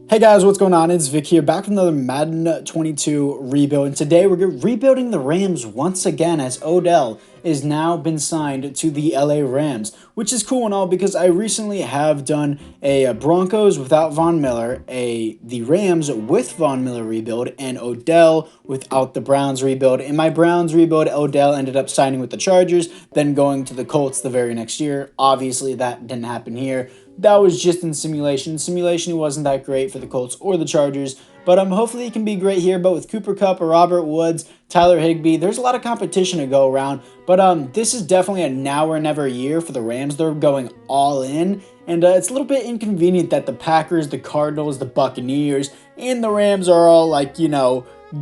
Hey guys, what's going on? It's Vic here, back with another Madden 22 rebuild. And today we're rebuilding the Rams once again, as Odell is now been signed to the LA Rams, which is cool and all because I recently have done a Broncos without Von Miller, the Rams with Von Miller rebuild, and Odell without the Browns rebuild. In my Browns rebuild, Odell ended up signing with the Chargers, then going to the Colts the very next year. Obviously, that didn't happen here. That was just in simulation. Simulation wasn't that great for the Colts or the Chargers, but hopefully it can be great here. But with Cooper Kupp or Robert Woods, Tyler Higbee, there's a lot of competition to go around. But this is definitely a now or never year for the Rams. They're going all in, and it's a little bit inconvenient that the Packers, the Cardinals, the Buccaneers, and the Rams are all like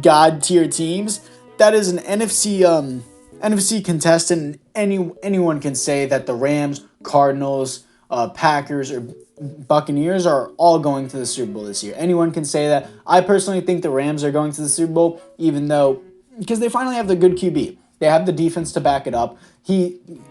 god tier teams. That is an NFC contestant. Anyone can say that the Rams, Cardinals, Packers, or Buccaneers are all going to the Super Bowl this year. Anyone can say that. I personally think the Rams are going to the Super Bowl, even though because they finally have the good QB. They have the defense to back it up.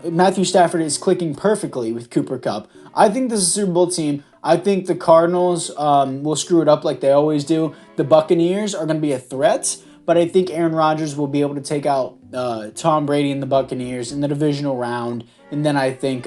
Matthew Stafford is clicking perfectly with Cooper Kupp. I think this is a Super Bowl team. I think the Cardinals will screw it up like they always do. The Buccaneers are going to be a threat, but I think Aaron Rodgers will be able to take out Tom Brady and the Buccaneers in the divisional round, and then I think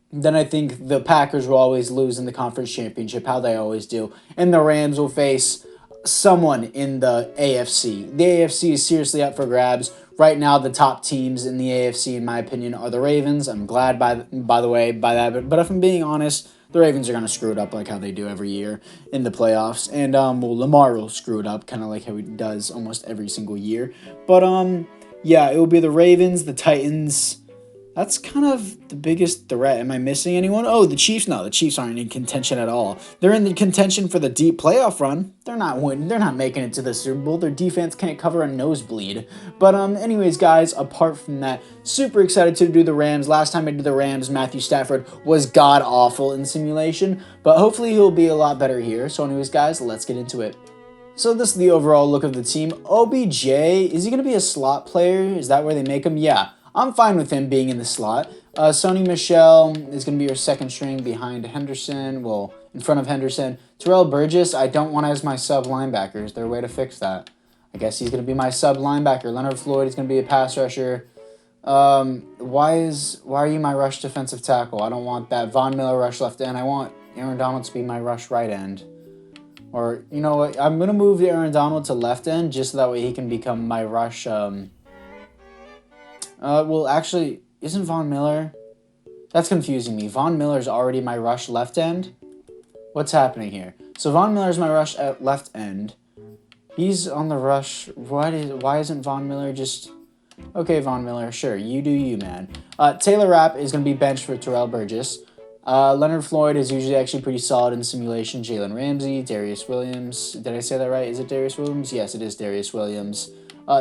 the Packers will always lose in the conference championship, how they always do, and the Rams will face someone in the AFC. The AFC is seriously up for grabs. Right now, the top teams in the AFC, in my opinion, are the Ravens. I'm glad, by the way, by that. But if I'm being honest, the Ravens are going to screw it up like how they do every year in the playoffs. And, Lamar will screw it up kind of like how he does almost every single year. But, yeah, it will be the Ravens, the Titans. That's kind of the biggest threat. Am I missing anyone? Oh, the Chiefs. No, the Chiefs aren't in contention at all. They're in the contention for the deep playoff run. They're not winning. They're not making it to the Super Bowl. Their defense can't cover a nosebleed. But anyways, guys, apart from that, super excited to do the Rams. Last time I did the Rams, Matthew Stafford was god awful in simulation, but hopefully he'll be a lot better here. So anyways, guys, let's get into it. So this is the overall look of the team. OBJ, is he going to be a slot player? Is that where they make him? Yeah. I'm fine with him being in the slot. Sony Michel is going to be your second string behind Henderson. Well, in front of Henderson. Terrell Burgess, I don't want as my sub linebacker. Is there a way to fix that? I guess he's going to be my sub linebacker. Leonard Floyd is going to be a pass rusher. Why are you my rush defensive tackle? I don't want that Von Miller rush left end. I want Aaron Donald to be my rush right end. Or, you know what? I'm going to move Aaron Donald to left end just so that way he can become my rush well, actually, isn't Von Miller? That's confusing me. Von Miller's already my rush left end? What's happening here? So Von Miller's my rush at left end. He's on the rush. Why isn't Von Miller just... Okay, Von Miller, sure. You do you, man. Taylor Rapp is going to be benched for Terrell Burgess. Leonard Floyd is usually actually pretty solid in simulation. Jalen Ramsey, Darius Williams. Did I say that right? Is it Darius Williams? Yes, it is Darius Williams.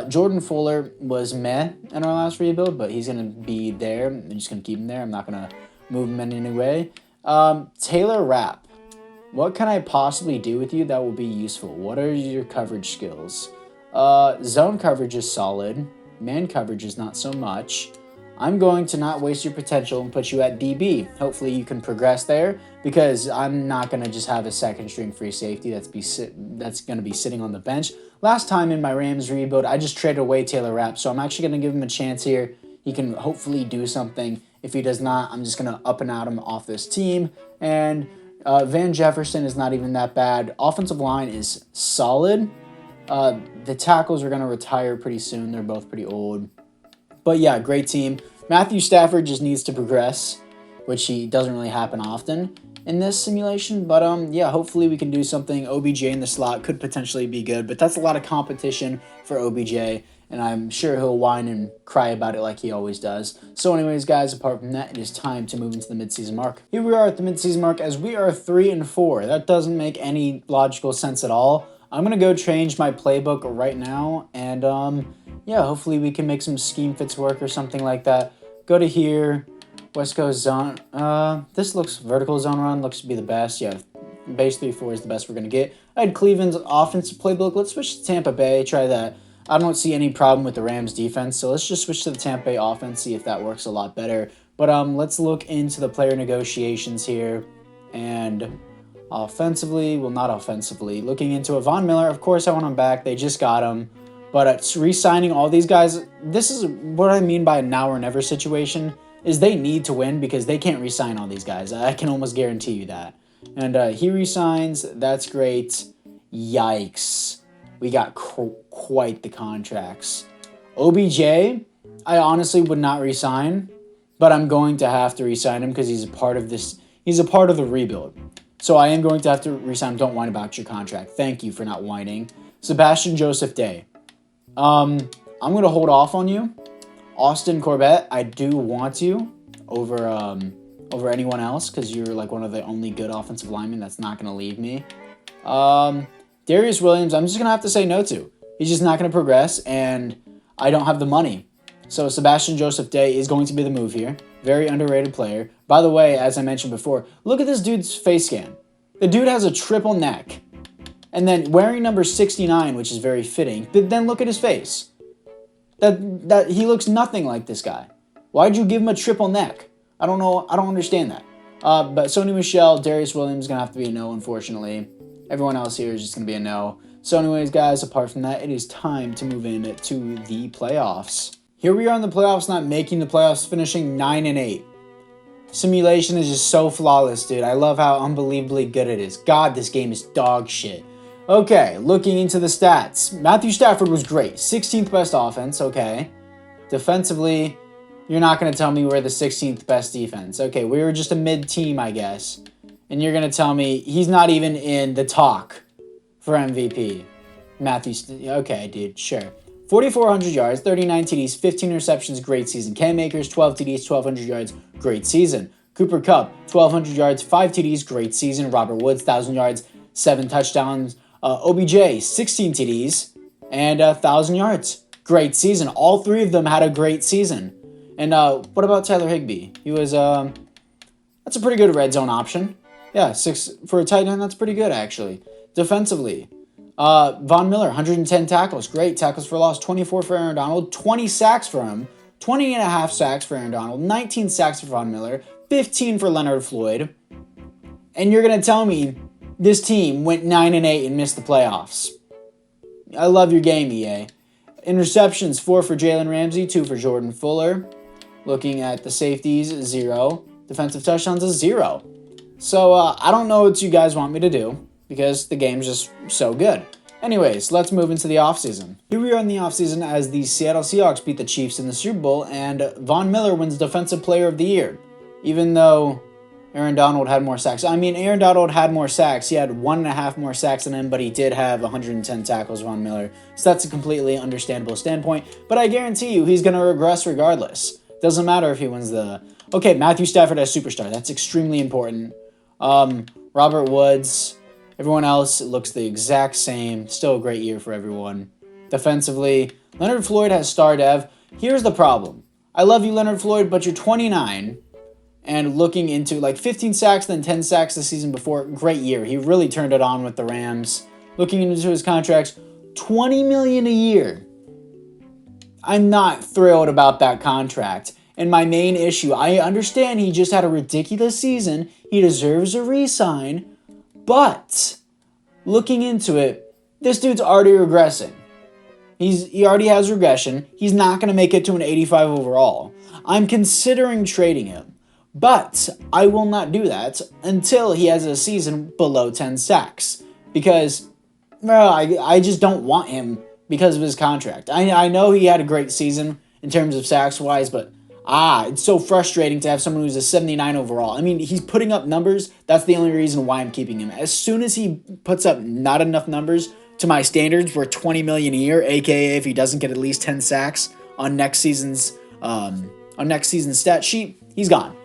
Jordan Fuller was meh in our last rebuild, but he's going to be there. I'm just going to keep him there. I'm not going to move him in any way. Taylor Rapp. What can I possibly do with you that will be useful? What are your coverage skills? Zone coverage is solid. Man coverage is not so much. I'm going to not waste your potential and put you at DB. Hopefully you can progress there because I'm not going to just have a second string free safety that's going to be sitting on the bench. Last time in my Rams rebuild, I just traded away Taylor Rapp, so I'm actually going to give him a chance here. He can hopefully do something. If he does not, I'm just going to up and out him off this team. And Van Jefferson is not even that bad. Offensive line is solid. The tackles are going to retire pretty soon. They're both pretty old. But yeah, great team. Matthew Stafford just needs to progress, which he doesn't really happen often in this simulation. But yeah, hopefully we can do something. OBJ in the slot could potentially be good, but that's a lot of competition for OBJ, and I'm sure he'll whine and cry about it like he always does. So anyways, guys, apart from that, it is time to move into the midseason mark. Here we are at the midseason mark as we are 3-4. That doesn't make any logical sense at all. I'm going to go change my playbook right now, and yeah, hopefully we can make some scheme fits work or something like that. Go to here, West Coast zone. This looks vertical zone run, looks to be the best. Yeah, base 3-4 is the best we're going to get. I had Cleveland's offensive playbook. Let's switch to Tampa Bay, try that. I don't see any problem with the Rams defense, so let's just switch to the Tampa Bay offense, see if that works a lot better. But let's look into the player negotiations here, and Offensively, well, not offensively. Looking into it, Von Miller, of course I want him back. They just got him. But re-signing all these guys, this is what I mean by a now or never situation, is they need to win because they can't re-sign all these guys. I can almost guarantee you that. And he re-signs. That's great. Yikes. We got quite the contracts. OBJ, I honestly would not re-sign, but I'm going to have to re-sign him because he's a part of this. He's a part of the rebuild. So I am going to have to re-sign him. Don't whine about your contract. Thank you for not whining. Sebastian Joseph Day. I'm going to hold off on you. Austin Corbett, I do want you over anyone else because you're like one of the only good offensive linemen that's not going to leave me. Darius Williams, I'm just going to have to say no to. He's just not going to progress, and I don't have the money. So Sebastian Joseph Day is going to be the move here. Very underrated player. By the way, as I mentioned before, look at this dude's face scan. The dude has a triple neck. And then wearing number 69, which is very fitting, but then look at his face. That he looks nothing like this guy. Why'd you give him a triple neck? I don't know. I don't understand that. But Sony Michel, Darius Williams is going to have to be a no, unfortunately. Everyone else here is just going to be a no. So anyways, guys, apart from that, it is time to move into the playoffs. Here we are in the playoffs, not making the playoffs, finishing 9-8. Simulation is just so flawless, dude. I love how unbelievably good it is. God, this game is dog shit. Okay, looking into the stats. Matthew Stafford was great. 16th best offense, okay. Defensively, you're not going to tell me we're the 16th best defense. Okay, we were just a mid-team, I guess. And you're going to tell me he's not even in the talk for MVP. Okay, dude, sure. 4,400 yards, 39 TDs, 15 receptions, great season. Cam Akers, 12 TDs, 1,200 yards, great season. Cooper Kupp, 1,200 yards, 5 TDs, great season. Robert Woods, 1,000 yards, 7 touchdowns. OBJ, 16 TDs, and 1,000 yards. Great season. All three of them had a great season. And what about Tyler Higbee? He was, that's a pretty good red zone option. Yeah, 6 for a tight end, that's pretty good, actually. Defensively, Von Miller, 110 tackles. Great. Tackles for loss, 24 for Aaron Donald, 20 sacks for him, 20 and a half sacks for Aaron Donald, 19 sacks for Von Miller, 15 for Leonard Floyd. And you're going to tell me this team went 9-8 and missed the playoffs. I love your game, EA. Interceptions, 4 for Jalen Ramsey, 2 for Jordan Fuller. Looking at the safeties, 0. Defensive touchdowns is 0. So I don't know what you guys want me to do because the game's just so good. Anyways, let's move into the offseason. Here we are in the offseason as the Seattle Seahawks beat the Chiefs in the Super Bowl and Von Miller wins Defensive Player of the Year. Even though Aaron Donald had more sacks. I mean, Aaron Donald had more sacks. He had 1.5 more sacks than him, but he did have 110 tackles, Von Miller. So that's a completely understandable standpoint. But I guarantee you he's going to regress regardless. Doesn't matter if he wins the... Okay, Matthew Stafford as superstar. That's extremely important. Robert Woods, everyone else looks the exact same. Still a great year for everyone. Defensively, Leonard Floyd has star dev. Here's the problem. I love you, Leonard Floyd, but you're 29 and looking into like 15 sacks, then 10 sacks the season before. Great year. He really turned it on with the Rams. Looking into his contracts, $20 million a year. I'm not thrilled about that contract. And my main issue, I understand he just had a ridiculous season. He deserves a re-sign. But looking into it, this dude's already regressing. He already has regression. He's not going to make it to an 85 overall. I'm considering trading him. But I will not do that until he has a season below 10 sacks. Because I just don't want him because of his contract. I know he had a great season in terms of sacks-wise, but it's so frustrating to have someone who's a 79 overall. I mean, he's putting up numbers. That's the only reason why I'm keeping him. As soon as he puts up not enough numbers to my standards for $20 million a year, aka if he doesn't get at least 10 sacks on next season's stat sheet, he's gone.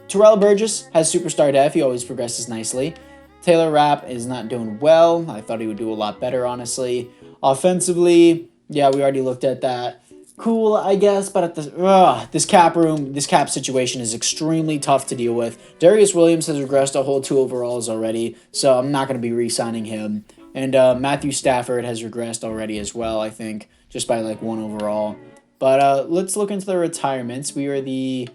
Terrell Burgess has superstar def. He always progresses nicely. Taylor Rapp is not doing well. I thought he would do a lot better, honestly. Offensively, yeah, we already looked at that. Cool, I guess, but at this cap situation is extremely tough to deal with. Darius Williams has regressed a whole 2 overalls already, so I'm not going to be re-signing him. And Matthew Stafford has regressed already as well, I think, just by like 1 overall. But let's look into the retirements. We are the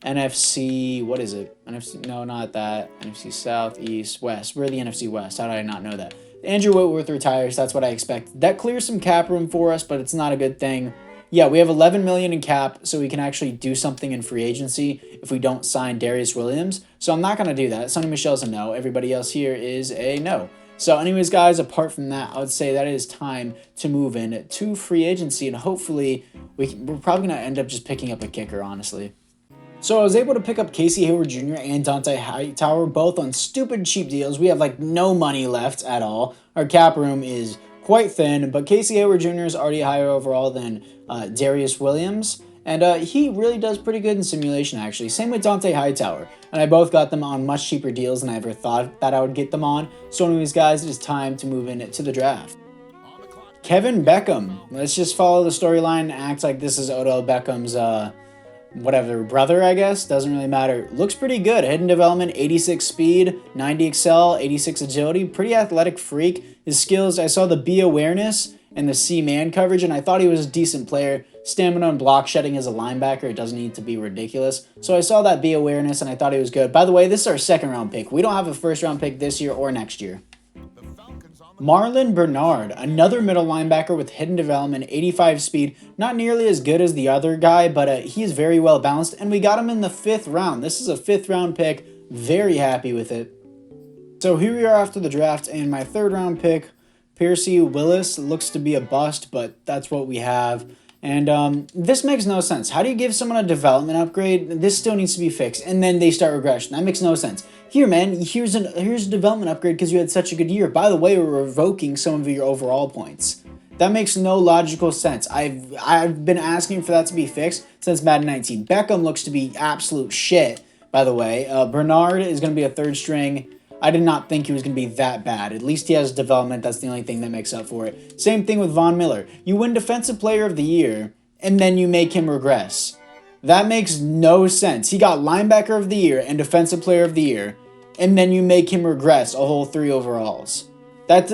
NFC, what is it? NFC, no, not that. NFC South, East, West. We're the NFC West. How did I not know that? Andrew Whitworth retires. That's what I expect. That clears some cap room for us, but it's not a good thing. Yeah, we have 11 million in cap, so we can actually do something in free agency if we don't sign Darius Williams. So I'm not going to do that. Sonny Michel's a no. Everybody else here is a no. So anyways, guys, apart from that, I would say that it is time to move in to free agency, and hopefully we're probably going to end up just picking up a kicker, honestly. So I was able to pick up Casey Hayward Jr. and Dante Hightower, both on stupid cheap deals. We have like no money left at all. Our cap room is quite thin, but Casey Hayward Jr. is already higher overall than Darius Williams. And he really does pretty good in simulation, actually. Same with Dante Hightower. And I both got them on much cheaper deals than I ever thought that I would get them on. So anyways, guys, it is time to move into the draft. Kevin Beckham. Let's just follow the storyline and act like this is Odell Beckham's whatever brother, I guess. Doesn't really matter. Looks pretty good. Hidden development, 86 speed, 90 excel, 86 agility. Pretty athletic freak. His skills, I saw the B awareness and the C man coverage, and I thought he was a decent player. Stamina and block shedding as a linebacker. It doesn't need to be ridiculous. So I saw that B awareness, and I thought he was good. By the way, this is our second round pick. We don't have a first round pick this year or next year. Marlon Bernard, another middle linebacker with hidden development, 85 speed. Not nearly as good as the other guy, but he is very well balanced, and we got him in the 5th round. This is a 5th round pick. Very happy with it. So here we are after the draft, and my 3rd round pick, Percy Willis, looks to be a bust, but that's what we have. And this makes no sense. How do you give someone a development upgrade? This still needs to be fixed, and then they start regression. That makes no sense. Here, man, here's a development upgrade because you had such a good year. By the way, we're revoking some of your overall points. That makes no logical sense. I've been asking for that to be fixed since Madden 19. Beckham looks to be absolute shit, by the way. Bernard is going to be a 3rd string. I did not think he was going to be that bad. At least he has development. That's the only thing that makes up for it. Same thing with Von Miller. You win Defensive Player of the Year, and then you make him regress. That makes no sense. He got Linebacker of the Year and Defensive Player of the Year, and then you make him regress a whole 3 overalls.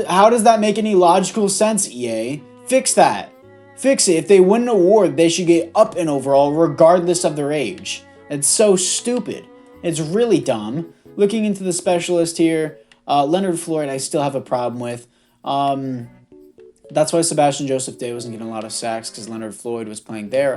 How does that make any logical sense, EA? Fix that. Fix it. If they win an award, they should get up in overall regardless of their age. It's so stupid. It's really dumb. Looking into the specialist here, Leonard Floyd I still have a problem with. That's why Sebastian Joseph Day wasn't getting a lot of sacks, because Leonard Floyd was playing there.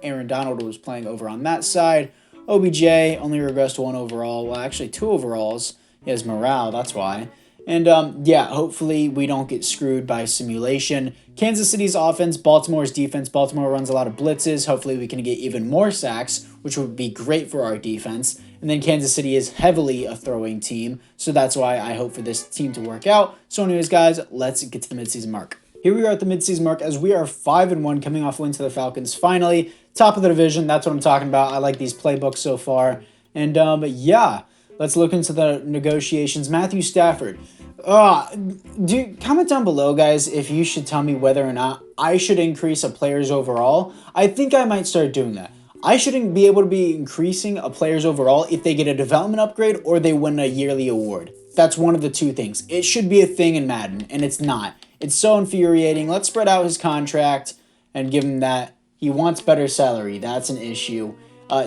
Aaron Donald was playing over on that side. OBJ only regressed 1 overall. Well, actually 2 overalls. He has morale, that's why. And yeah, hopefully we don't get screwed by simulation. Kansas City's offense, Baltimore's defense. Baltimore runs a lot of blitzes. Hopefully we can get even more sacks, which would be great for our defense. And then Kansas City is heavily a throwing team, so that's why I hope for this team to work out. So anyways, guys, let's get to the midseason mark. Here we are at the midseason mark as we are 5-1 coming off win to the Falcons. Finally, top of the division. That's what I'm talking about. I like these playbooks so far. And yeah, let's look into the negotiations. Matthew Stafford. Comment down below, guys, if you should tell me whether or not I should increase a player's overall. I think I might start doing that. I shouldn't be able to be increasing a player's overall if they get a development upgrade or they win a yearly award. That's one of the 2 things. It should be a thing in Madden, and it's not. It's so infuriating. Let's spread out his contract and give him that. He wants better salary. That's an issue.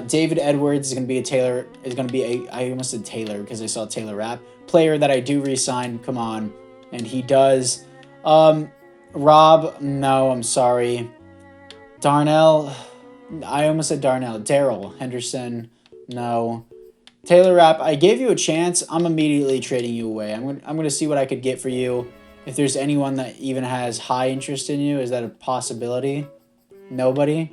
David Edwards is going to be I almost said Taylor because I saw Taylor Rapp. Player that I do re-sign. Come on. And he does. Rob, no, I'm sorry. Darnell, I almost said Darnell. Daryl Henderson, no. Taylor Rapp, I gave you a chance. I'm immediately trading you away. I'm going to see what I could get for you. If there's anyone that even has high interest in you, is that a possibility? Nobody?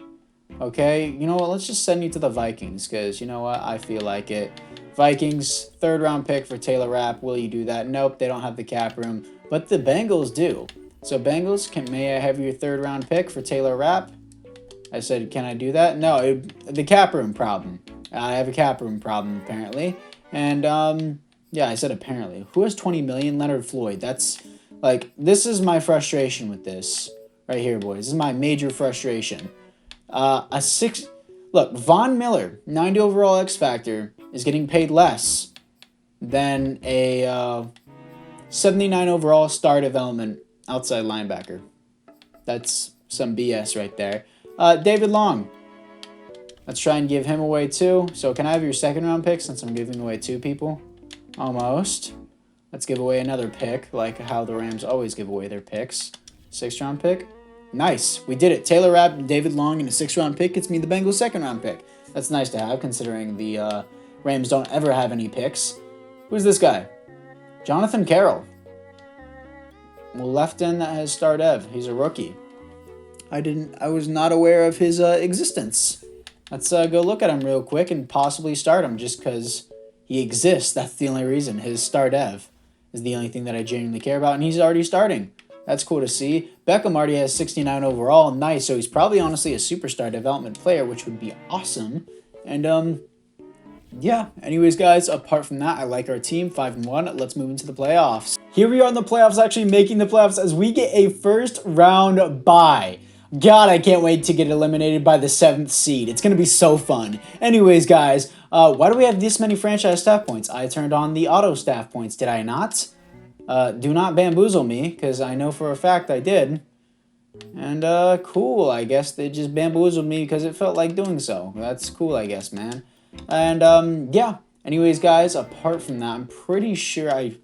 Okay, you know what? Let's just send you to the Vikings because, you know what? I feel like it. Vikings, 3rd round pick for Taylor Rapp. Will you do that? Nope, they don't have the cap room. But the Bengals do. So Bengals, may I have your 3rd round pick for Taylor Rapp? I said, can I do that? No, the cap room problem. I have a cap room problem, apparently. And, yeah, I said apparently. Who has 20 million? Leonard Floyd. That's, like, this is my frustration with this. Right here, boys. This is my major frustration. Look, Von Miller, 90 overall X Factor, is getting paid less than a 79 overall star development outside linebacker. That's some BS right there. David Long, Let's try and give him away too. So can I have your second round pick since I'm giving away 2 people? Almost. Let's give away another pick, like how the Rams always give away their picks. 6th round pick. Nice. We did it. Taylor Rapp and David Long in a 6th round pick gets me the Bengals 2nd round pick. That's nice to have considering the Rams don't ever have any picks. Who's this guy? Jonathan Carroll. Well, left end that has star dev. He's a rookie. I was not aware of his existence. Let's go look at him real quick and possibly start him just because he exists. That's the only reason. His star dev is the only thing that I genuinely care about, and he's already starting. That's cool to see. Beckham already has 69 overall. Nice. So he's probably honestly a superstar development player, which would be awesome. And yeah, anyways, guys, apart from that, I like our team, 5-1. Let's move into the playoffs. Here we are in the playoffs, actually making the playoffs as we get a 1st round bye. God, I can't wait to get eliminated by the 7th seed. It's going to be so fun. Anyways, guys, why do we have this many franchise staff points? I turned on the auto staff points, did I not? Do not bamboozle me, because I know for a fact I did. And, cool, I guess they just bamboozled me because it felt like doing so. That's cool, I guess, man. And, yeah. Anyways, guys, apart from that, I'm pretty sure I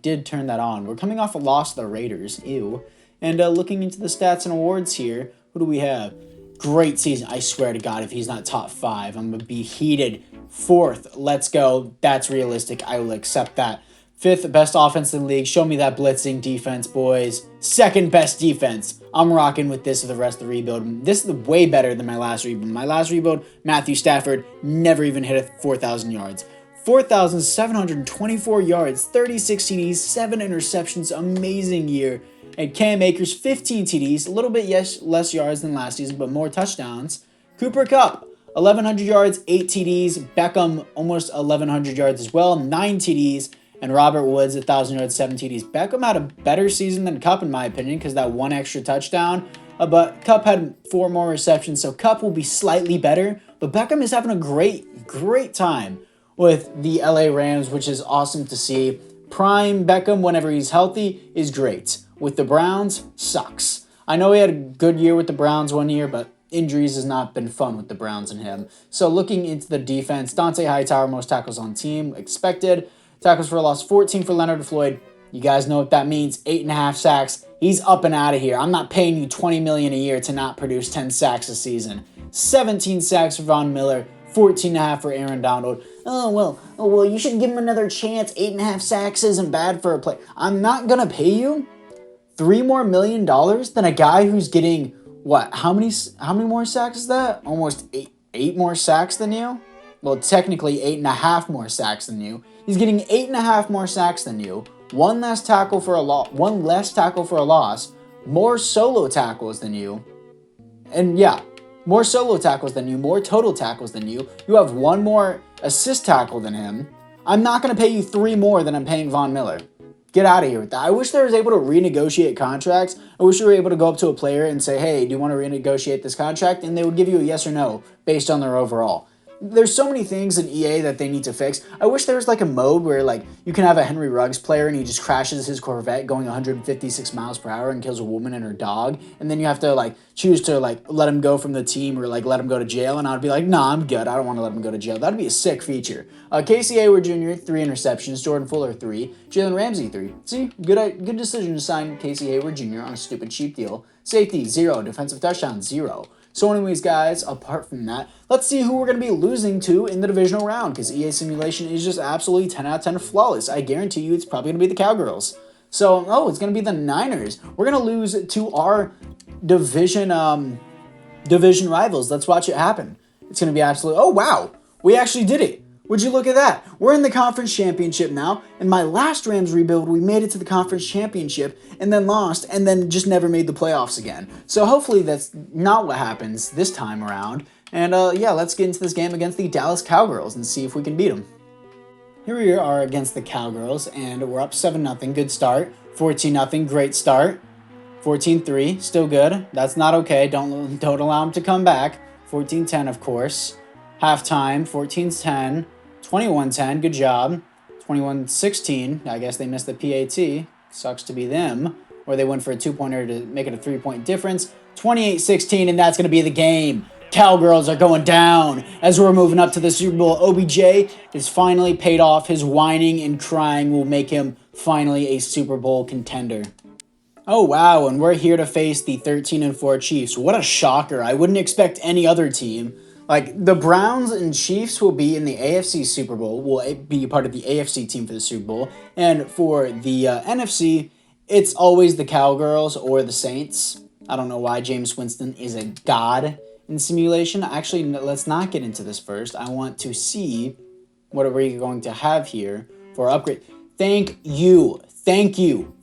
did turn that on. We're coming off a loss to the Raiders. Ew. And looking into the stats and awards here, who do we have? Great season. I swear to God, if he's not top 5, I'm going to be heated. 4th. Let's go. That's realistic. I will accept that. 5th best offense in the league. Show me that blitzing defense, boys. 2nd best defense. I'm rocking with this for the rest of the rebuild. This is way better than my last rebuild. My last rebuild, Matthew Stafford never even hit 4,000 yards. 4,724 yards, 36 TDs, 7 interceptions. Amazing year. And Cam Akers, 15 TDs, a little bit less yards than last season, but more touchdowns. Cooper Kupp, 1,100 yards, 8 TDs. Beckham, almost 1,100 yards as well, 9 TDs. And Robert Woods, 1,000 yards, 7 TDs. Beckham had a better season than Kupp, in my opinion, because that 1 extra touchdown. But Kupp had 4 more receptions, so Kupp will be slightly better. But Beckham is having a great time with the LA Rams, which is awesome to see. Prime Beckham, whenever he's healthy, is great. With the Browns, sucks. I know he had a good year with the Browns 1 year, but injuries has not been fun with the Browns and him. So looking into the defense, Dante Hightower, most tackles on team, expected. Tackles for a loss, 14 for Leonard Floyd. You guys know what that means. 8.5 sacks. He's up and out of here. I'm not paying you $20 million a year to not produce 10 sacks a season. 17 sacks for Von Miller. 14.5 for Aaron Donald. Oh, well, you should give him another chance. 8.5 sacks isn't bad for a player. I'm not going to pay you $3 more million than a guy who's getting, what, how many more sacks is that? Almost eight more sacks than you? Well, technically 8.5 more sacks than you. He's getting 8.5 more sacks than you. One less tackle for a loss. More solo tackles than you. And yeah, more solo tackles than you, more total tackles than you. You have 1 more assist tackle than him. I'm not going to pay you 3 more than I'm paying Von Miller. Get out of here with that. I wish they was able to renegotiate contracts. I wish you were able to go up to a player and say, hey, do you want to renegotiate this contract? And they would give you a yes or no based on their overall. There's so many things in EA that they need to fix. I wish there was like a mode where like you can have a Henry Ruggs player and he just crashes his Corvette going 156 miles per hour and kills a woman and her dog. And then you have to like choose to like let him go from the team or like let him go to jail. And I'd be like, nah, I'm good. I don't want to let him go to jail. That'd be a sick feature. Casey Hayward Jr., 3 interceptions. Jordan Fuller, 3. Jalen Ramsey, 3. See, good decision to sign Casey Hayward Jr. on a stupid cheap deal. Safety, 0. Defensive touchdown, 0. So anyways, guys, apart from that, let's see who we're going to be losing to in the divisional round, because EA Simulation is just absolutely 10 out of 10 flawless. I guarantee you it's probably going to be the Cowgirls. So, it's going to be the Niners. We're going to lose to our division rivals. Let's watch it happen. It's going to be absolutely... Oh, wow. We actually did it. Would you look at that? We're in the conference championship now. In my last Rams rebuild, we made it to the conference championship and then lost and then just never made the playoffs again. So hopefully that's not what happens this time around. And yeah, let's get into this game against the Dallas Cowgirls and see if we can beat them. Here we are against the Cowgirls, and we're up 7-0. Good start. 14-0. Great start. 14-3. Still good. That's not okay. Don't allow them to come back. 14-10, of course. Halftime. 14-10. 21-10, good job. 21-16, I guess they missed the PAT. Sucks to be them. Or they went for a 2-pointer to make it a 3-point difference. 28-16, and that's going to be the game. Cowgirls are going down. As we're moving up to the Super Bowl, OBJ is finally paid off. His whining and crying will make him finally a Super Bowl contender. Oh, wow, and we're here to face the 13-4 Chiefs. What a shocker. I wouldn't expect any other team. Like, the Browns and Chiefs will be in the AFC Super Bowl, will be part of the AFC team for the Super Bowl. And for the NFC, it's always the Cowgirls or the Saints. I don't know why Jameis Winston is a god in simulation. Actually, let's not get into this first. I want to see what are we going to have here for upgrade. Thank you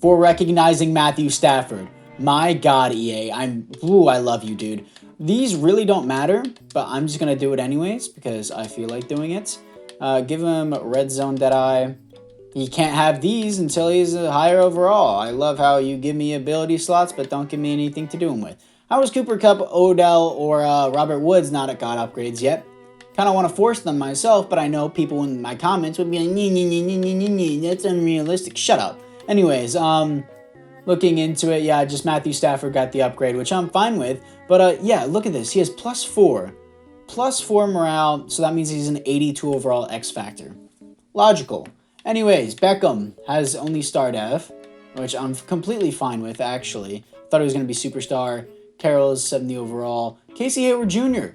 for recognizing Matthew Stafford. My God, EA, I love you, dude. These really don't matter, but I'm just gonna do it anyways because I feel like doing it. Give him Red Zone Deadeye. He can't have these until he's a higher overall. I love how you give me ability slots, but don't give me anything to do them with. How is Cooper Kupp, Odell, or Robert Woods not at God upgrades yet? Kind of want to force them myself, but I know people in my comments would be like, that's unrealistic. Shut up. Anyways, looking into it, yeah, just Matthew Stafford got the upgrade, which I'm fine with. But yeah, look at this. He has +4 morale, so that means he's an 82 overall X Factor. Logical. Anyways, Beckham has only star dev, which I'm completely fine with, actually. Thought he was going to be superstar. Carroll is 70 overall. Casey Hayward Jr.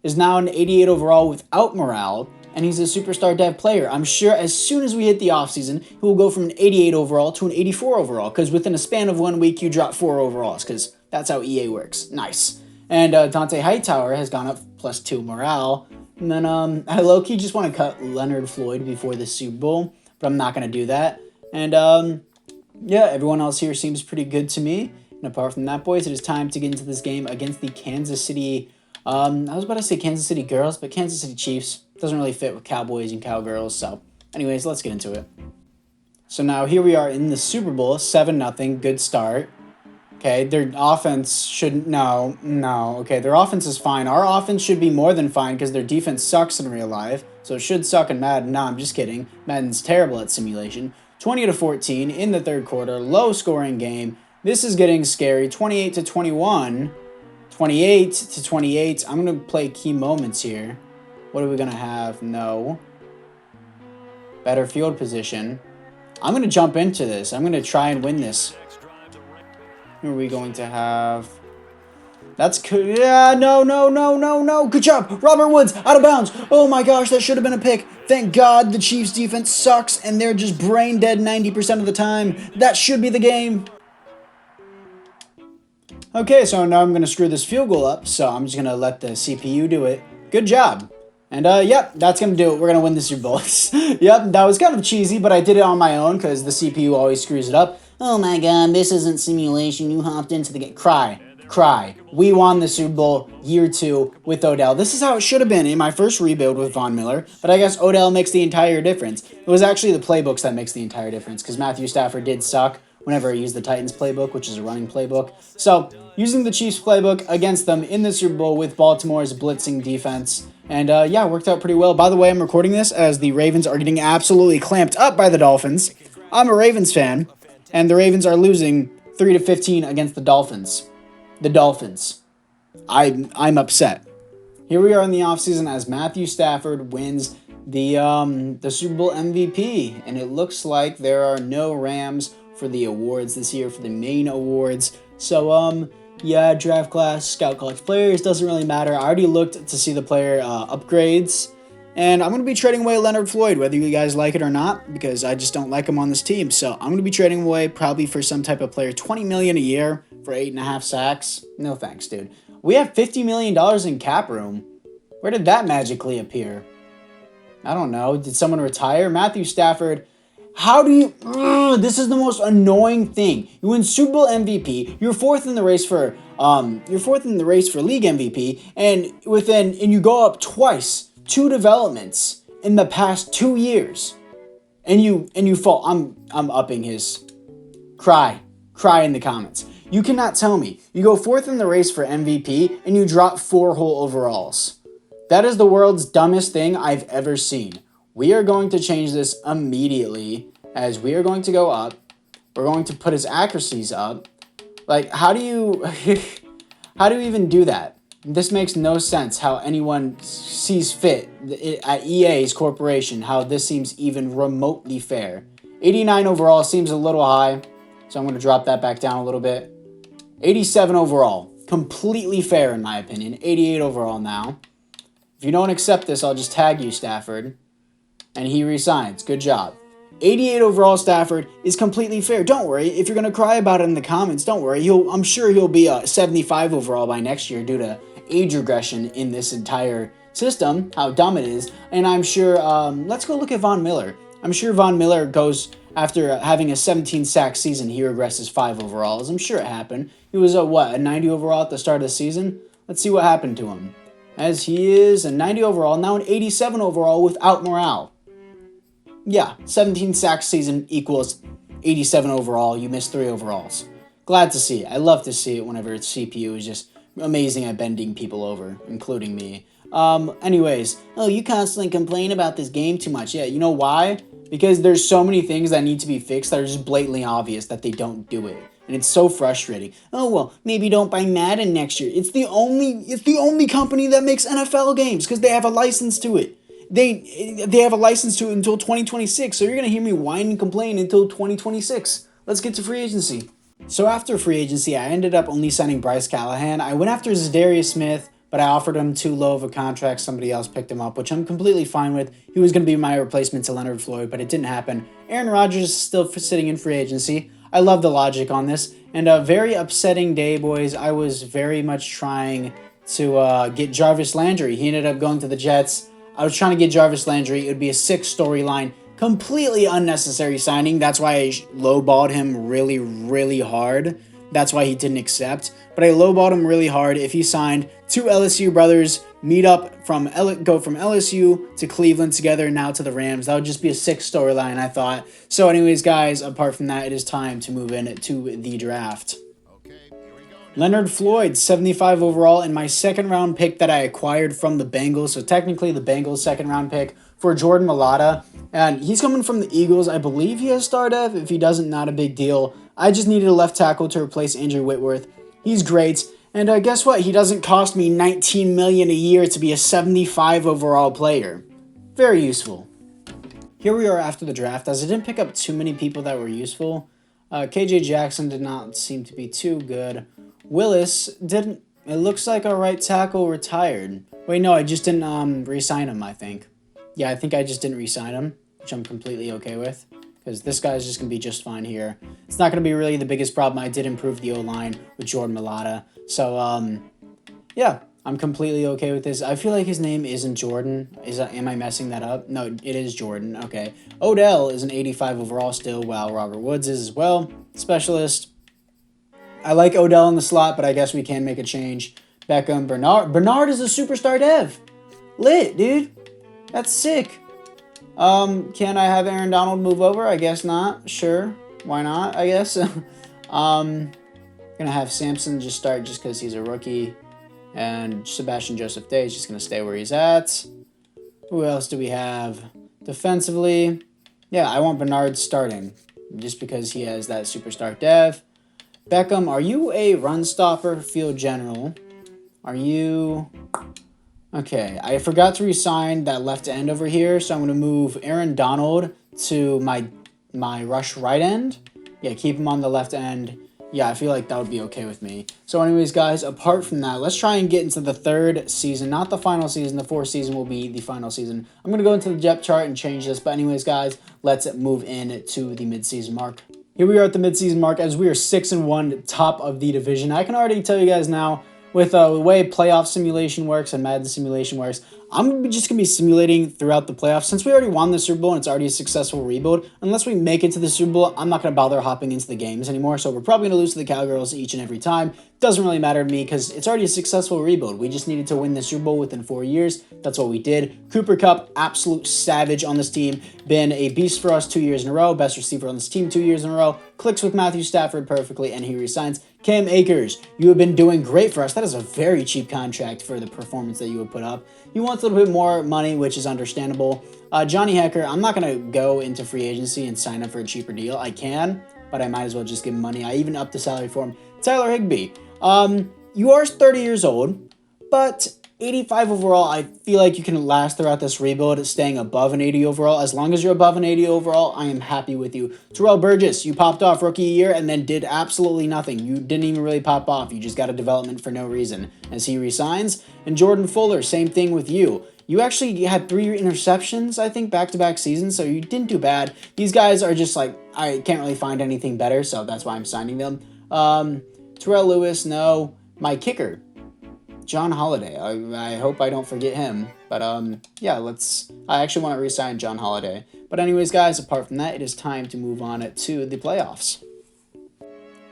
is now an 88 overall without morale, and he's a superstar dev player. I'm sure as soon as we hit the offseason, he will go from an 88 overall to an 84 overall, because within a span of 1 week, you drop 4 overalls, because that's how EA works. Nice. And Dante Hightower has gone up +2 morale. And then I low-key just want to cut Leonard Floyd before the Super Bowl, but I'm not going to do that. And yeah, everyone else here seems pretty good to me. And apart from that, boys, it is time to get into this game against the Kansas City... I was about to say Kansas City Girls, but Kansas City Chiefs doesn't really fit with Cowboys and Cowgirls. So anyways, let's get into it. So now here we are in the Super Bowl, 7-0, good start. Okay, their offense shouldn't... No. Okay, their offense is fine. Our offense should be more than fine because their defense sucks in real life. So it should suck in Madden. No, I'm just kidding. Madden's terrible at simulation. 20-14 in the third quarter. Low-scoring game. This is getting scary. 28-21. 28-28. I'm going to play key moments here. What are we going to have? No. Better field position. I'm going to jump into this. I'm going to try and win this. Who are we going to have? That's good. Yeah, no. Good job. Robert Woods, out of bounds. Oh my gosh, that should have been a pick. Thank God the Chiefs defense sucks and they're just brain dead 90% of the time. That should be the game. Okay, so now I'm going to screw this field goal up, so I'm just going to let the CPU do it. Good job. And, yep, that's going to do it. We're going to win the Super Bowl. Yep, that was kind of cheesy, but I did it on my own because the CPU always screws it up. Oh my God, this isn't simulation. You hopped into the game. Cry. We won the Super Bowl year 2 with Odell. This is how it should have been in my first rebuild with Von Miller, but I guess Odell makes the entire difference. It was actually the playbooks that makes the entire difference because Matthew Stafford did suck whenever I used the Titans playbook, which is a running playbook. So, using the Chiefs playbook against them in the Super Bowl with Baltimore's blitzing defense. And, yeah, worked out pretty well. By the way, I'm recording this as the Ravens are getting absolutely clamped up by the Dolphins. I'm a Ravens fan, and the Ravens are losing 3-15 against the Dolphins. The Dolphins. I'm upset. Here we are in the offseason as Matthew Stafford wins the Super Bowl MVP. And it looks like there are no Rams for the awards this year, for the main awards. So, yeah, draft class, scout college players, doesn't really matter. I already looked to see the player upgrades. And I'm going to be trading away Leonard Floyd, whether you guys like it or not, because I just don't like him on this team. So I'm going to be trading away probably for some type of player. $20 million a year for 8.5 sacks. No thanks, dude. We have $50 million in cap room. Where did that magically appear? I don't know. Did someone retire? Matthew Stafford. How do you... this is the most annoying thing. You win Super Bowl MVP. You're fourth in the race for league MVP, and you go up twice. 2 developments in the past 2 years, and you fall. I'm upping his cry in the comments. You cannot tell me you go fourth in the race for MVP and you drop 4 whole overalls. That is the world's dumbest thing I've ever seen. We are going to change this immediately as we are going to go up. We're going to put his accuracies up. Like, how do you even do that? This makes no sense how anyone sees fit at EA's corporation, how this seems even remotely fair. 89 overall seems a little high, so I'm going to drop that back down a little bit. 87 overall, completely fair in my opinion. 88 overall now. If you don't accept this, I'll just tag you, Stafford. And he resigns. Good job. 88 overall Stafford is completely fair. Don't worry. If you're going to cry about it in the comments, don't worry. I'm sure he'll be a 75 overall by next year due to age regression in this entire system, how dumb it is. And I'm sure, let's go look at Von Miller. I'm sure Von Miller goes, after having a 17 sack season, he regresses 5 overalls. I'm sure it happened. He was a 90 overall at the start of the season? Let's see what happened to him. As he is a 90 overall, now an 87 overall without morale. Yeah, 17 sack season equals 87 overall. You missed 3 overalls. Glad to see it. I love to see it whenever its CPU is just amazing at bending people over, including me. Anyways, you constantly complain about this game too much. Yeah, you know why? Because there's so many things that need to be fixed that are just blatantly obvious that they don't do it. And it's so frustrating. Oh, well, maybe don't buy Madden next year. It's the only company that makes NFL games because they have a license to it. They have a license to it until 2026. So you're going to hear me whine and complain until 2026. Let's get to free agency. So after free agency, I ended up only signing Bryce Callahan. I went after Zadarius Smith, but I offered him too low of a contract. Somebody else picked him up, which I'm completely fine with. He was going to be my replacement to Leonard Floyd, but it didn't happen. Aaron Rodgers is still sitting in free agency. I love the logic on this. And a very upsetting day, boys. I was very much trying to get Jarvis Landry. He ended up going to the Jets. I was trying to get Jarvis Landry. It would be a sick storyline. Completely unnecessary signing. That's why I lowballed him really, really hard. That's why he didn't accept. But I lowballed him really hard. If he signed, 2 LSU brothers meet up go from LSU to Cleveland together, now to the Rams. That would just be a sick storyline, I thought. So anyways, guys, apart from that, it is time to move in to the draft. Leonard Floyd, 75 overall, and my second-round pick that I acquired from the Bengals. So technically the Bengals' second-round pick for Jordan Mailata. And he's coming from the Eagles. I believe he has star dev. If he doesn't, not a big deal. I just needed a left tackle to replace Andrew Whitworth. He's great. And guess what? He doesn't cost me $19 million a year to be a 75 overall player. Very useful. Here we are after the draft. As I didn't pick up too many people that were useful, KJ Jackson did not seem to be too good. Willis didn't. It looks like our right tackle retired. Wait, no, I just didn't re-sign him, I think. Yeah, I think I just didn't re-sign him, which I'm completely okay with, because this guy's just going to be just fine here. It's not going to be really the biggest problem. I did improve the O-line with Jordan Mailata. So, yeah, I'm completely okay with this. I feel like his name isn't Jordan. Am I messing that up? No, it is Jordan. Okay. Odell is an 85 overall still, while Robert Woods is as well. Specialist. I like Odell in the slot, but I guess we can make a change. Beckham, Bernard. Bernard is a superstar dev. Lit, dude. That's sick. Can I have Aaron Donald move over? I guess not. Sure. Why not, I guess. Gonna have Samson just start just because he's a rookie. And Sebastian Joseph Day is just gonna stay where he's at. Who else do we have? Defensively. Yeah, I want Bernard starting. Just because he has that superstar dev. Beckham, are you a run stopper, field general? Are you... Okay, I forgot to resign that left end over here, so I'm going to move Aaron Donald to my rush right end. Yeah, keep him on the left end. Yeah, I feel like that would be okay with me. So anyways, guys, apart from that, let's try and get into the 3rd season. Not the final season. The 4th season will be the final season. I'm going to go into the depth chart and change this. But anyways, guys, let's move in to the midseason mark. Here we are at the midseason mark as we are 6-1, top of the division. I can already tell you guys now, with the way playoff simulation works and Madden simulation works, I'm just going to be simulating throughout the playoffs. Since we already won the Super Bowl and it's already a successful rebuild, unless we make it to the Super Bowl, I'm not going to bother hopping into the games anymore. So we're probably going to lose to the Cowgirls each and every time. Doesn't really matter to me because it's already a successful rebuild. We just needed to win the Super Bowl within 4 years. That's what we did. Cooper Kupp, absolute savage on this team. Been a beast for us 2 years in a row. Best receiver on this team 2 years in a row. Clicks with Matthew Stafford perfectly and he resigns. Cam Akers, you have been doing great for us. That is a very cheap contract for the performance that you would put up. You want a little bit more money, which is understandable. Johnny Hecker, I'm not going to go into free agency and sign up for a cheaper deal. I can, but I might as well just give him money. I even upped the salary for him. Tyler Higbee, you are 30 years old, But 85 overall, I feel like you can last throughout this rebuild staying above an 80 overall. As long as you're above an 80 overall, I am happy with you. Terrell Burgess, you popped off rookie year and then did absolutely nothing. You didn't even really pop off. You just got a development for no reason as he resigns. And Jordan Fuller, same thing with you. You actually had 3 interceptions, I think, back-to-back seasons, so you didn't do bad. These guys are just like, I can't really find anything better, so that's why I'm signing them. Terrell Lewis, no. My kicker, John Holiday. I hope I don't forget him. But yeah, I actually want to re-sign John Holiday. But anyways, guys, apart from that, it is time to move on to the playoffs.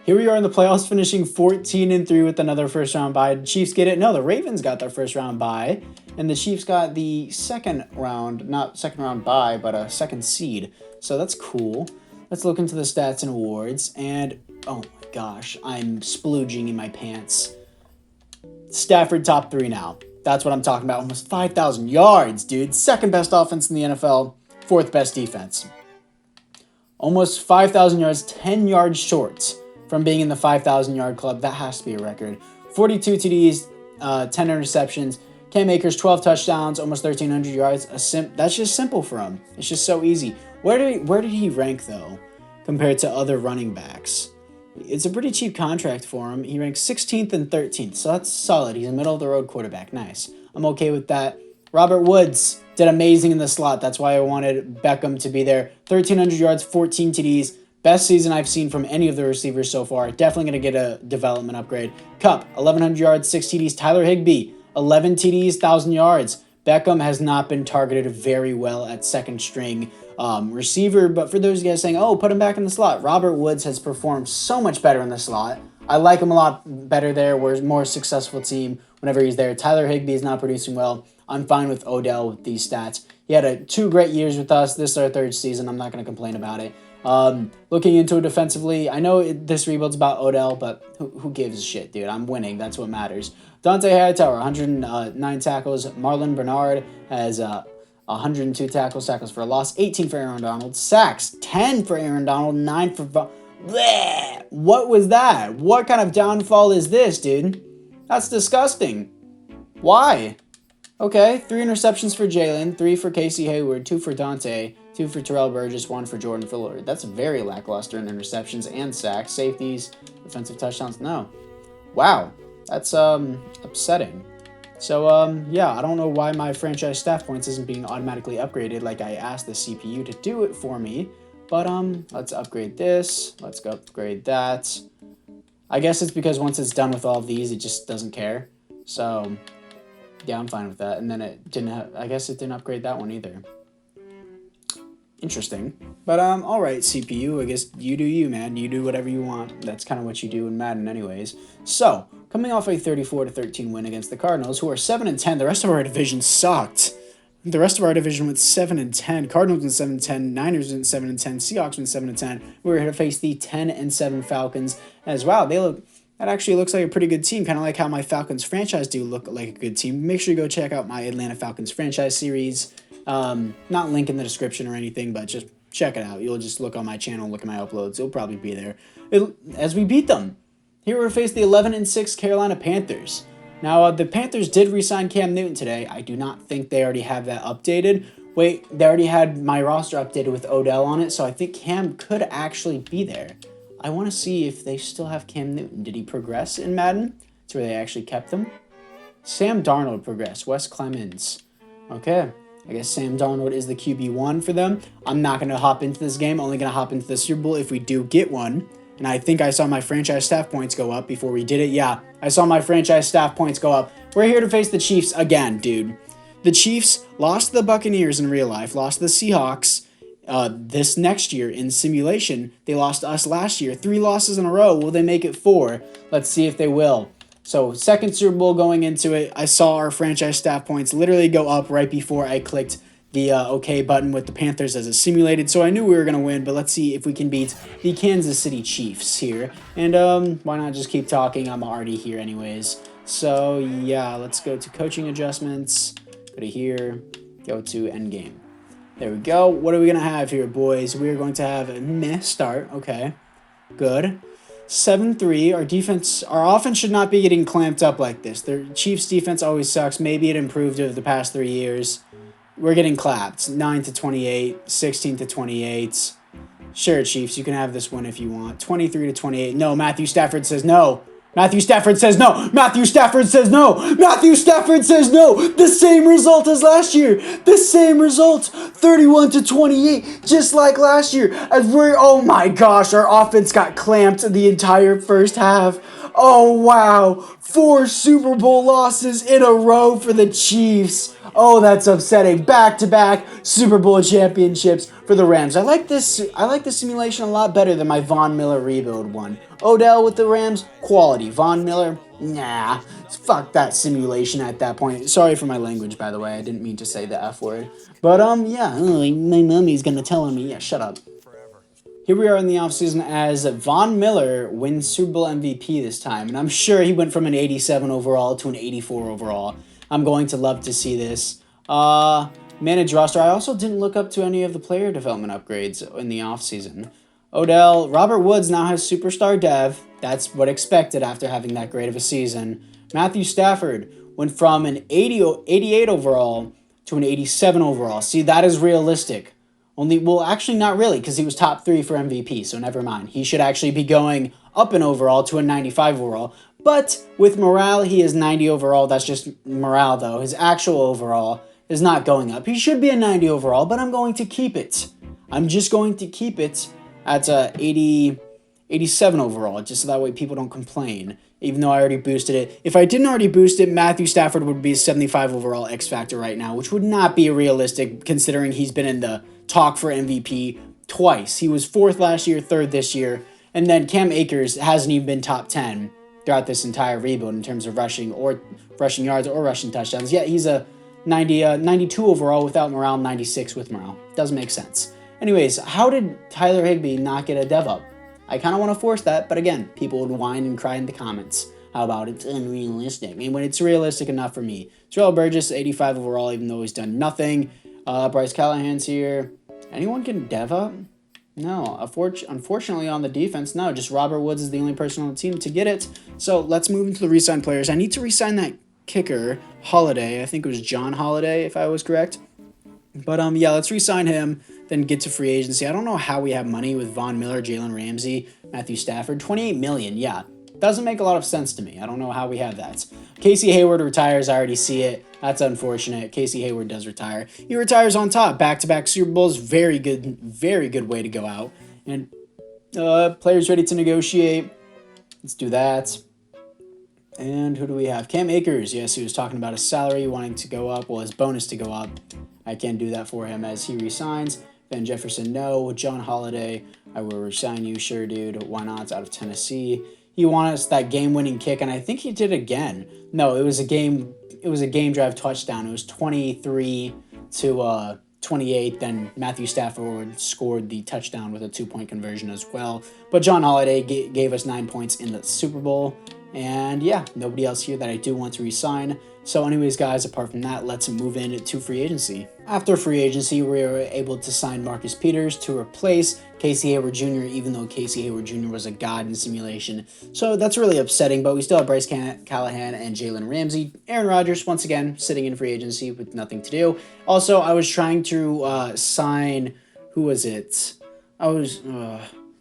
Here we are in the playoffs, finishing 14-3 with another first round bye. The Chiefs get it? No, the Ravens got their first round bye, and the Chiefs got the second round, not second round bye, but a second seed. So that's cool. Let's look into the stats and awards, and oh my gosh, I'm splooging in my pants. Stafford top 3 now. That's what I'm talking about. Almost 5,000 yards, dude. Second best offense in the NFL, fourth best defense. Almost 5,000 yards, 10 yards short from being in the 5,000 yard club. That has to be a record. 42 TDs, 10 interceptions. Cam Akers, 12 touchdowns, almost 1,300 yards. That's just simple for him. It's just so easy. Where did he rank, though, compared to other running backs? It's a pretty cheap contract for him. He ranks 16th and 13th, so that's solid. He's a middle-of-the-road quarterback. Nice. I'm okay with that. Robert Woods did amazing in the slot. That's why I wanted Beckham to be there. 1,300 yards, 14 TDs. Best season I've seen from any of the receivers so far. Definitely going to get a development upgrade. Cup, 1,100 yards, 6 TDs. Tyler Higbee, 11 TDs, 1,000 yards. Beckham has not been targeted very well at second string receiver, but for those guys saying, oh, put him back in the slot, Robert Woods has performed so much better in the slot. I like him a lot better there. We're a more successful team whenever he's there. Tyler Higbee is not producing well. I'm fine with Odell with these stats. He had 2 great years with us. This is our 3rd season. I'm not going to complain about it. Looking into it defensively, I know this rebuild's about Odell, but who gives a shit, dude? I'm winning. That's what matters. Dante Hightower, 109 tackles. Marlon Bernard has 102 tackles for a loss, 18 for Aaron Donald. Sacks, 10 for Aaron Donald, 9 for... Bleh! What was that? What kind of downfall is this, dude? That's disgusting. Why? Okay, 3 interceptions for Jalen, 3 for Casey Hayward, 2 for Dante, 2 for Terrell Burgess, 1 for Jordan Fuller. That's very lackluster in interceptions and sacks. Safeties, defensive touchdowns, no. Wow, that's upsetting. So, yeah, I don't know why my franchise staff points isn't being automatically upgraded like I asked the CPU to do it for me. But, let's upgrade this. Let's go upgrade that. I guess it's because once it's done with all of these, it just doesn't care. So, yeah, I'm fine with that. And then it didn't I guess it didn't upgrade that one either. Interesting. But, alright, CPU, I guess you do you, man. You do whatever you want. That's kind of what you do in Madden anyways. So, coming off a 34-13 win against the Cardinals, who are 7-10, the rest of our division sucked. The rest of our division went 7-10. Cardinals went 7-10. Niners went 7-10. Seahawks went 7-10. We were here to face the 10-7 Falcons as well. That actually looks like a pretty good team, kind of like how my Falcons franchise do look like a good team. Make sure you go check out my Atlanta Falcons franchise series. Not link in the description or anything, but just check it out. You'll just look on my channel, look at my uploads. It'll probably be there. As we beat them. Here we face the 11-6 Carolina Panthers. Now, the Panthers did re-sign Cam Newton today. I do not think they already have that updated. Wait, they already had my roster updated with Odell on it, so I think Cam could actually be there. I want to see if they still have Cam Newton. Did he progress in Madden to where they actually kept him? Sam Darnold progressed. Wes Clemens. Okay. I guess Sam Darnold is the QB1 for them. I'm not going to hop into this game. Only going to hop into the Super Bowl if we do get one. And I think I saw my franchise staff points go up before we did it. Yeah, I saw my franchise staff points go up. We're here to face the Chiefs again, dude. The Chiefs lost to the Buccaneers in real life, lost to the Seahawks this next year in simulation. They lost to us last year. 3 losses in a row. Will they make it 4? Let's see if they will. So, second Super Bowl going into it, I saw our franchise staff points literally go up right before I clicked the OK button with the Panthers as a simulated, so I knew we were going to win, but let's see if we can beat the Kansas City Chiefs here. And why not just keep talking? I'm already here anyways. So, yeah, let's go to coaching adjustments, go to here, go to endgame. There we go. What are we going to have here, boys? We're going to have a meh start. Okay, good. 7-3. Our offense should not be getting clamped up like this. The Chiefs' defense always sucks. Maybe it improved over the past 3 years. We're getting clapped. 9-28, 16-28. Sure, Chiefs, you can have this one if you want. 23-28. No, Matthew Stafford says no. Matthew Stafford says no. Matthew Stafford says no. Matthew Stafford says no. The same result as last year. The same result. 31-28, just like last year. Oh my gosh, our offense got clamped the entire first half. Oh wow, 4 Super Bowl losses in a row for the Chiefs. Oh, that's upsetting. Back-to-back Super Bowl championships for the Rams. I like this simulation a lot better than my Von Miller rebuild one. Odell with the Rams, quality. Von Miller, nah. Fuck that simulation at that point. Sorry for my language, by the way. I didn't mean to say the F word. But, yeah. My mommy's gonna tell me. Yeah, shut up. Here we are in the offseason as Von Miller wins Super Bowl MVP this time. And I'm sure he went from an 87 overall to an 84 overall. I'm going to love to see this. Manage roster. I also didn't look up to any of the player development upgrades in the offseason. Robert Woods now has superstar dev. That's what expected after having that great of a season. Matthew Stafford went from an 88 overall to an 87 overall. See, that is realistic. Actually not really, because he was top 3 for MVP, so never mind. He should actually be going up in overall to a 95 overall. But with morale, he is 90 overall. That's just morale, though. His actual overall is not going up. He should be a 90 overall, but I'm going to keep it. I'm just going to keep it at 87 overall, just so that way people don't complain, even though I already boosted it. If I didn't already boost it, Matthew Stafford would be a 75 overall X Factor right now, which would not be realistic considering he's been in the talk for MVP twice. He was 4th last year, 3rd this year, and then Cam Akers hasn't even been top 10 throughout this entire rebuild in terms of rushing yards or rushing touchdowns. Yeah, he's a 92 overall without morale, 96 with morale. Doesn't make sense. Anyways, how did Tyler Higbee not get a dev up? I kind of want to force that, but again, people would whine and cry in the comments. How about it's unrealistic? I mean, when it's realistic enough for me. Terrell Burgess, 85 overall, even though he's done nothing. Bryce Callahan's here. Anyone can dev up? No. Unfortunately, on the defense, no. Just Robert Woods is the only person on the team to get it. So let's move into the resign players. I need to resign that kicker, Holiday. I think it was John Holiday, if I was correct. But, yeah, let's re-sign him, then get to free agency. I don't know how we have money with Von Miller, Jalen Ramsey, Matthew Stafford. $28 million, yeah. Doesn't make a lot of sense to me. I don't know how we have that. Casey Hayward retires. I already see it. That's unfortunate. Casey Hayward does retire. He retires on top. Back-to-back Super Bowls. Very good way to go out. And players ready to negotiate. Let's do that. And who do we have? Cam Akers. Yes, he was talking about his salary wanting to go up. Well, his bonus to go up. I can't do that for him as he resigns. Van Jefferson, no. John Holiday, I will resign you. Sure, dude. Why not? It's out of Tennessee. He wanted us that game-winning kick, and I think he did again. No, it was a game drive touchdown. It was 23-28. Then Matthew Stafford scored the touchdown with a 2-point conversion as well. But John Holiday gave us 9 points in the Super Bowl. And yeah, nobody else here that I do want to re-sign. So anyways, guys, apart from that, let's move into free agency. After free agency, we were able to sign Marcus Peters to replace Casey Hayward Jr., even though Casey Hayward Jr. was a god in simulation. So that's really upsetting, but we still have Bryce Callahan and Jalen Ramsey. Aaron Rodgers, once again, sitting in free agency with nothing to do. Also, I was trying to sign, who was it?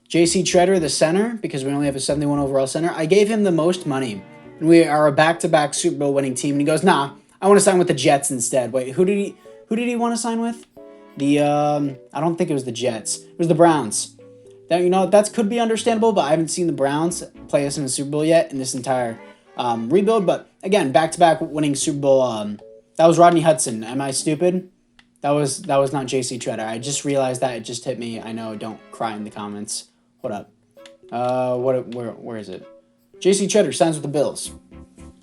J.C. Treader, the center, because we only have a 71 overall center. I gave him the most money. We are a back-to-back Super Bowl winning team, and he goes, nah, I want to sign with the Jets instead. Wait, who did he want to sign with? I don't think it was the Jets. It was the Browns. That could be understandable, but I haven't seen the Browns play us in the Super Bowl yet in this entire rebuild. But again, back-to-back winning Super Bowl. That was Rodney Hudson. Am I stupid? That was not J.C. Treader. I just realized that. It just hit me. I know. Don't cry in the comments. What up? Where is it? J.C. Treader signs with the Bills.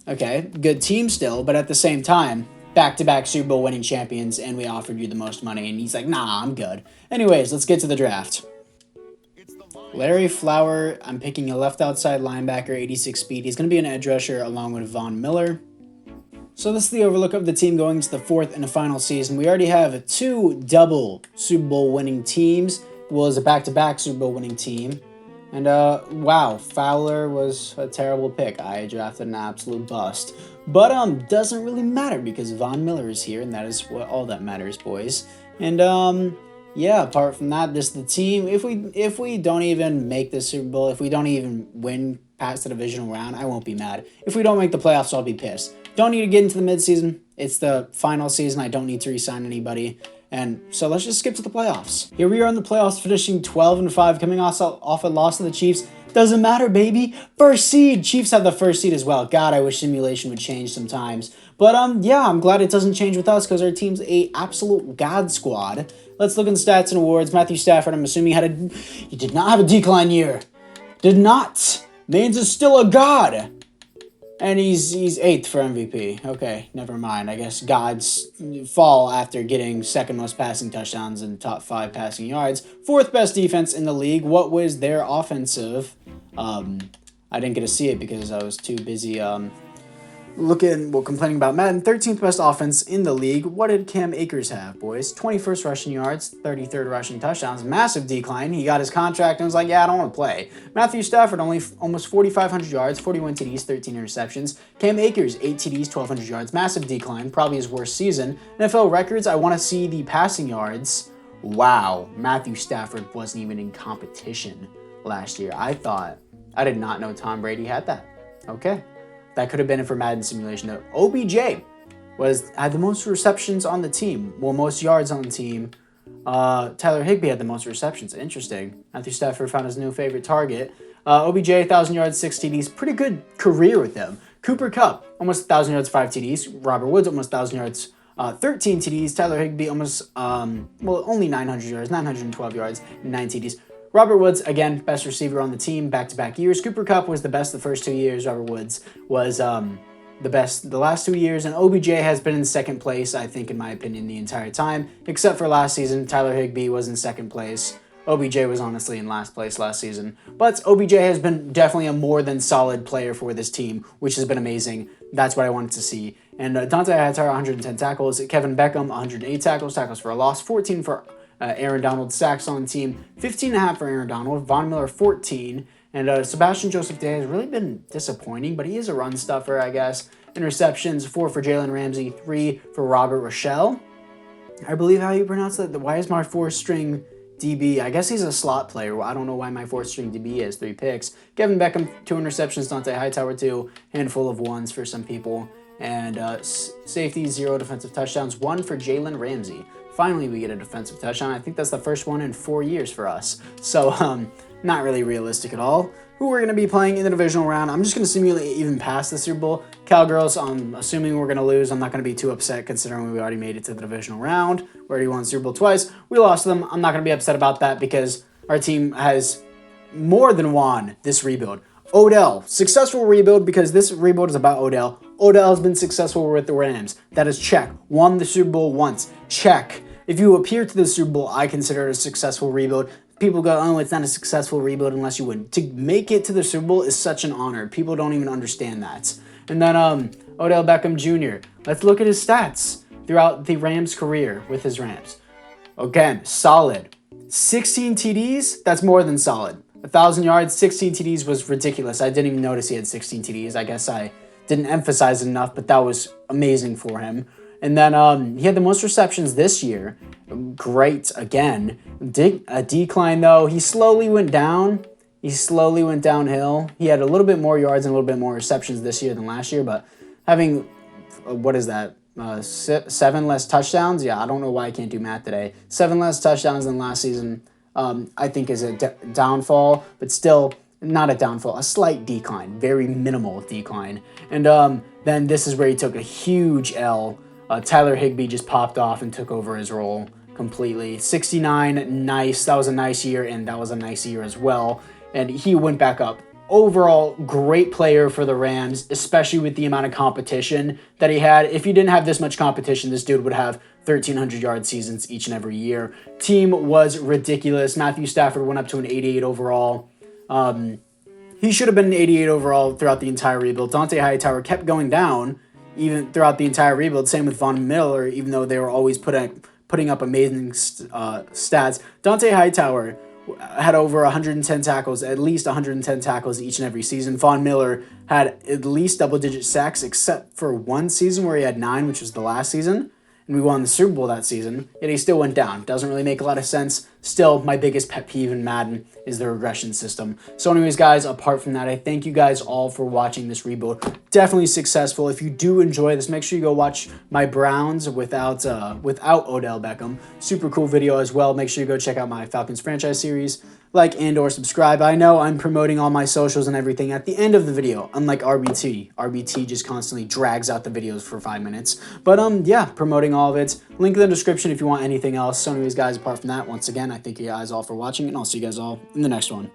Okay, good team still, but at the same time, back-to-back Super Bowl winning champions, and we offered you the most money, and he's like, nah, I'm good. Anyways, let's get to the draft. Larry Flower, I'm picking a left outside linebacker, 86 speed. He's going to be an edge rusher along with Von Miller. So this is the overlook of the team going into the 4th and the final season. We already have 2 double Super Bowl winning teams. Well, as a back-to-back Super Bowl winning team. And, wow, Fowler was a terrible pick. I drafted an absolute bust. But, doesn't really matter because Von Miller is here, and that is what all that matters, boys. And, yeah, apart from that, this is the team. If we don't even make the Super Bowl, if we don't even win past the divisional round, I won't be mad. If we don't make the playoffs, I'll be pissed. Don't need to get into the midseason. It's the final season. I don't need to re-sign anybody. And so let's just skip to the playoffs. Here we are in the playoffs, finishing 12-5, coming off a loss to the Chiefs. Doesn't matter, baby. First seed. Chiefs have the first seed as well. God, I wish simulation would change sometimes. But yeah, I'm glad it doesn't change with us because our team's a absolute god squad. Let's look at the stats and awards. Matthew Stafford, I'm assuming he did not have a decline year. Did not. Means is still a god. And he's 8th for MVP. Okay, never mind. I guess gods fall after getting second most passing touchdowns and top 5 passing yards. 4th best defense in the league. What was their offensive? I didn't get to see it because I was too busy complaining about Madden. 13th best offense in the league. What did Cam Akers have, boys? 21st rushing yards, 33rd rushing touchdowns. Massive decline. He got his contract and was like, yeah, I don't want to play. Matthew Stafford, only almost 4,500 yards, 41 TDs, 13 interceptions. Cam Akers, 8 TDs, 1,200 yards. Massive decline. Probably his worst season. NFL records, I want to see the passing yards. Wow. Matthew Stafford wasn't even in competition last year. I did not know Tom Brady had that. Okay. That could have been it for Madden simulation. Though. OBJ had the most receptions on the team. Well, most yards on the team. Tyler Higbee had the most receptions. Interesting. Matthew Stafford found his new favorite target. OBJ, 1,000 yards, 6 TDs. Pretty good career with him. Cooper Kupp, almost 1,000 yards, 5 TDs. Robert Woods, almost 1,000 yards, 13 TDs. Tyler Higbee, almost, only 900 yards, 912 yards, 9 TDs. Robert Woods, again, best receiver on the team, back-to-back years. Cooper Kupp was the best the first 2 years. Robert Woods was the best the last 2 years. And OBJ has been in second place, I think, in my opinion, the entire time. Except for last season, Tyler Higbee was in second place. OBJ was honestly in last place last season. But OBJ has been definitely a more than solid player for this team, which has been amazing. That's what I wanted to see. And Dante Hightower, 110 tackles. Kevin Beckham, 108 tackles for a loss. 14 for Aaron Donald, sacks on the team, 15.5 for Aaron Donald, Von Miller 14, and Sebastian Joseph Day has really been disappointing, but he is a run stuffer, I guess. Interceptions, 4 for Jalen Ramsey, 3 for Robert Rochelle. I believe how you pronounce that. Why is my 4th-string DB? I guess he's a slot player. I don't know why my 4th-string DB has 3 picks. Kevin Beckham, 2 interceptions, Dante Hightower 2, handful of 1s for some people. And safety, 0 defensive touchdowns, 1 for Jalen Ramsey. Finally, we get a defensive touchdown. I think that's the first one in 4 years for us. So, not really realistic at all. Who we're going to be playing in the divisional round, I'm just going to simulate even past the Super Bowl. Cowgirls, I'm assuming we're going to lose. I'm not going to be too upset considering we already made it to the divisional round. We already won the Super Bowl twice. We lost them. I'm not going to be upset about that because our team has more than won this rebuild. Odell, successful rebuild because this rebuild is about Odell. Odell has been successful with the Rams. That is check. Won the Super Bowl once. Check. If you appear to the Super Bowl, I consider it a successful rebuild. People go, oh, it's not a successful rebuild unless you win. To make it to the Super Bowl is such an honor. People don't even understand that. And then Odell Beckham Jr. Let's look at his stats throughout the Rams' career with his Rams. Again, solid. 16 TDs, that's more than solid. 1,000 yards, 16 TDs was ridiculous. I didn't even notice he had 16 TDs. I guess I didn't emphasize enough, but that was amazing for him. And then he had the most receptions this year. Great, again. A decline, though. He slowly went down. He slowly went downhill. He had a little bit more yards and a little bit more receptions this year than last year, but having, what is that, 7 less touchdowns? Yeah, I don't know why I can't do math today. 7 less touchdowns than last season, I think is a downfall, but still not a downfall, a slight decline, very minimal decline. And then this is where he took a huge L. Tyler Higbee just popped off and took over his role completely. 69, nice. That was a nice year, and that was a nice year as well. And he went back up. Overall, great player for the Rams, especially with the amount of competition that he had. If he didn't have this much competition, this dude would have 1,300-yard seasons each and every year. Team was ridiculous. Matthew Stafford went up to an 88 overall. He should have been an 88 overall throughout the entire rebuild. Dante Hightower kept going down even throughout the entire rebuild. Same with Von Miller, even though they were always putting up amazing stats. Dante Hightower had over 110 tackles, at least 110 tackles each and every season. Von Miller had at least double-digit sacks, except for one season where he had 9, which was the last season, and we won the Super Bowl that season, yet he still went down. Doesn't really make a lot of sense. Still, my biggest pet peeve in Madden is the regression system. So anyways, guys, apart from that, I thank you guys all for watching this rebuild. Definitely successful. If you do enjoy this, make sure you go watch my Browns without Odell Beckham. Super cool video as well. Make sure you go check out my Falcons franchise series. Like and or subscribe. I know I'm promoting all my socials and everything at the end of the video, unlike RBT. RBT just constantly drags out the videos for 5 minutes. But yeah, promoting all of it. Link in the description if you want anything else. So anyways, guys, apart from that, once again, I thank you guys all for watching, and I'll see you guys all in the next one.